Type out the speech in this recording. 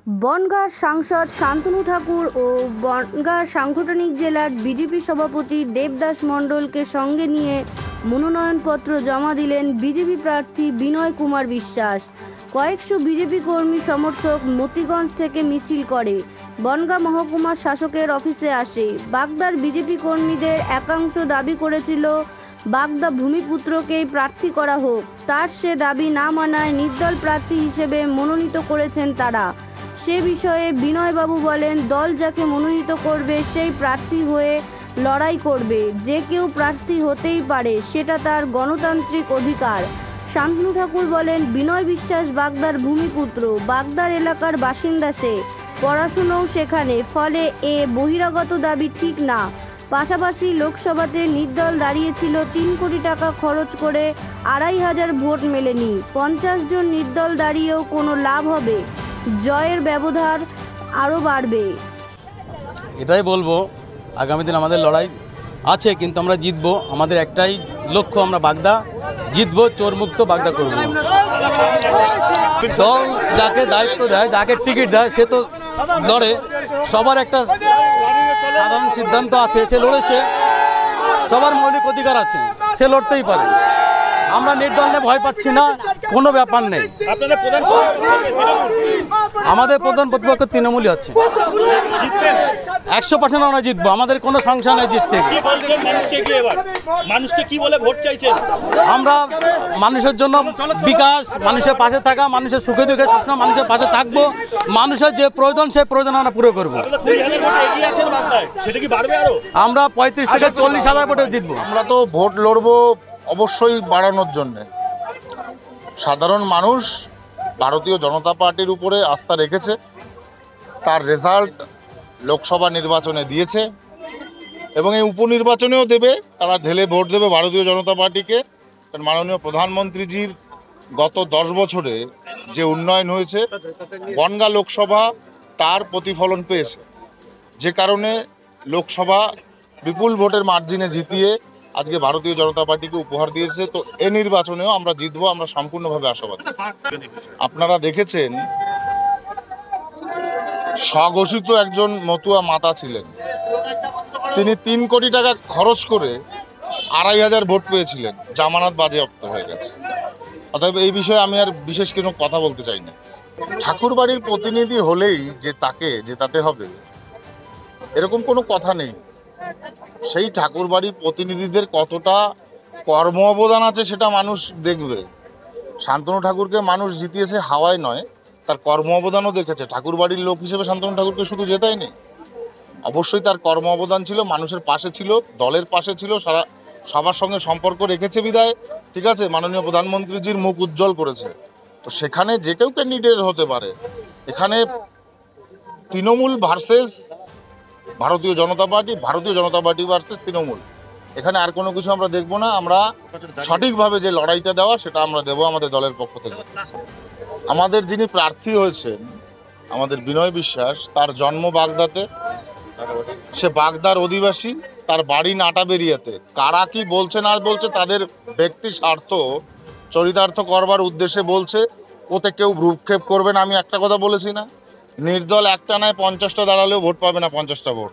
বনগাঁর সাংসদ শান্তনু ঠাকুর ও বনগাঁ সাংগঠনিক জেলার বিজেপি সভাপতি দেবদাস মণ্ডলকে সঙ্গে নিয়ে মনোনয়নপত্র জমা দিলেন বিজেপি প্রার্থী বিনয় কুমার বিশ্বাস। কয়েকশো বিজেপি কর্মী সমর্থক মতিগঞ্জ থেকে মিছিল করে বনগাঁ মহকুমা শাসকের অফিসে আসে। বাগদার বিজেপি কর্মীদের একাংশ দাবি করেছিল বাগদা ভূমিপুত্রকেই প্রার্থী করা হোক, তার সে দাবি না মানায় নির্দল প্রার্থী হিসেবে মনোনীত করেছেন তারা। সে বিষয়ে বিনয়বাবু বলেন, দল যাকে মনোনীত করবে সেই প্রার্থী হয়ে লড়াই করবে। যে কেউ প্রার্থী হতেই পারে, সেটা তার গণতান্ত্রিক অধিকার। শান্তনু ঠাকুর বলেন, বিনয় বিশ্বাস বাগদার ভূমিপুত্র, বাগদার এলাকার বাসিন্দা, সে পড়াশুনোও সেখানে, ফলে এ বহিরাগত দাবি ঠিক না। পাশাপাশি লোকসভাতে নির্দল দাঁড়িয়েছিল 3 কোটি টাকা খরচ করে, 2500 ভোট মেলেনি। 50 জন নির্দল দাঁড়িয়েও কোনো লাভ হবে? জয়ের ব্যবধান আরও বাড়বে। এটাই বলবো, আগামী দিন আমাদের লড়াই আছে, কিন্তু আমরা জিতবো। আমাদের একটাই লক্ষ্য, আমরা বাগদা জিতবো, চোরমুক্ত বাগদা করবো। দল যাকে দায়িত্ব দেয়, যাকে টিকিট দেয়, সে তো লড়ে। সবার একটা সাধারণ সিদ্ধান্ত আছে, সে লড়েছে, সবার মৌলিক অধিকার আছে, সে লড়তেই পারে। আমরা নির্দল নিয়ে ভয় পাচ্ছি না, কোনো ব্যাপার নেই। আমাদের প্রধান প্রতিপক্ষ তৃণমূলই হচ্ছে। 100% আমরা জিতবো, আমাদের কোনো সংশয় নেই জিততে। আমরা মানুষের জন্য বিকাশ, মানুষের পাশে থাকা, মানুষের সুখে দুঃখে সবসময় মানুষের পাশে থাকবো। মানুষের যে প্রয়োজন, সেই প্রয়োজন আমরা পুরো করবো। আমরা 35 থেকে 40 হাজার ভোটে জিতবো। আমরা তো ভোট লড়বো অবশ্যই বাড়ানোর জন্য। সাধারণ মানুষ ভারতীয় জনতা পার্টির উপরে আস্থা রেখেছে, তার রেজাল্ট লোকসভা নির্বাচনে দিয়েছে এবং এই উপনির্বাচনেও দেবে। তারা ঢেলে ভোট দেবে ভারতীয় জনতা পার্টিকে। কারণ মাননীয় প্রধানমন্ত্রীজির গত 10 বছরে যে উন্নয়ন হয়েছে, বনগাঁ লোকসভা তার প্রতিফলন পেয়েছে, যে কারণে লোকসভা বিপুল ভোটের মার্জিনে জিতিয়ে আজকে ভারতীয় জনতা পার্টিকে উপহার দিয়েছে। তো এ নির্বাচনেও আমরা জিতবো, আমরা সম্পূর্ণভাবে আশাবাদী। আপনারা দেখেছেন, স্বঘোষিত একজন মতুয়া মাতা ছিলেন, তিনি 3 কোটি টাকা খরচ করে 2500 ভোট পেয়েছিলেন, জামানত বাজেয়াপ্ত হয়ে গেছে। অতএব এই বিষয়ে আমি আর বিশেষ কোনো কথা বলতে চাই না। ঠাকুরবাড়ির প্রতিনিধি হলেই যে তাকে জেতাতে হবে এরকম কোনো কথা নেই। সেই ঠাকুরবাড়ির প্রতিনিধিদের কতটা কর্ম অবদান আছে সেটা মানুষ দেখবে। শান্তনু ঠাকুরকে মানুষ জিতিয়েছে হাওয়ায় নয়, তার কর্ম অবদানও দেখেছে। ঠাকুরবাড়ির লোক হিসেবে শান্তনু ঠাকুরকে শুধু জেতায়নি, অবশ্যই তার কর্ম অবদান ছিল, মানুষের পাশে ছিল, দলের পাশে ছিল, সবার সঙ্গে সম্পর্ক রেখেছে বিদায়, ঠিক আছে, মাননীয় প্রধানমন্ত্রীজির মুখ উজ্জ্বল করেছে। তো সেখানে যে কেউ ক্যান্ডিডেট হতে পারে। এখানে তৃণমূল ভার্সেস ভারতীয় জনতা পার্টি, ভারতীয় জনতা পার্টি ভার্সেস তৃণমূল, এখানে আর কোনো কিছু আমরা দেখবো না। আমরা সঠিকভাবে যে লড়াইটা দেওয়া সেটা আমরা দেবো আমাদের দলের পক্ষ থেকে। আমাদের যিনি প্রার্থী হয়েছেন, আমাদের বিনয় বিশ্বাস, তার জন্ম বাগদাতে, সে বাগদার অধিবাসী, তার বাড়ি নাটাবেরিয়াতে। কারা কি বলছে না বলছে তাদের ব্যক্তি স্বার্থ চরিতার্থ করবার উদ্দেশ্যে বলছে, ওতে কেউ ভ্রুক্ষেপ করবে না। আমি একটা কথা বলেছি না, নির্দল একটা নয় 50টা দাঁড়ালেও ভোট পাবে না 50টা ভোট।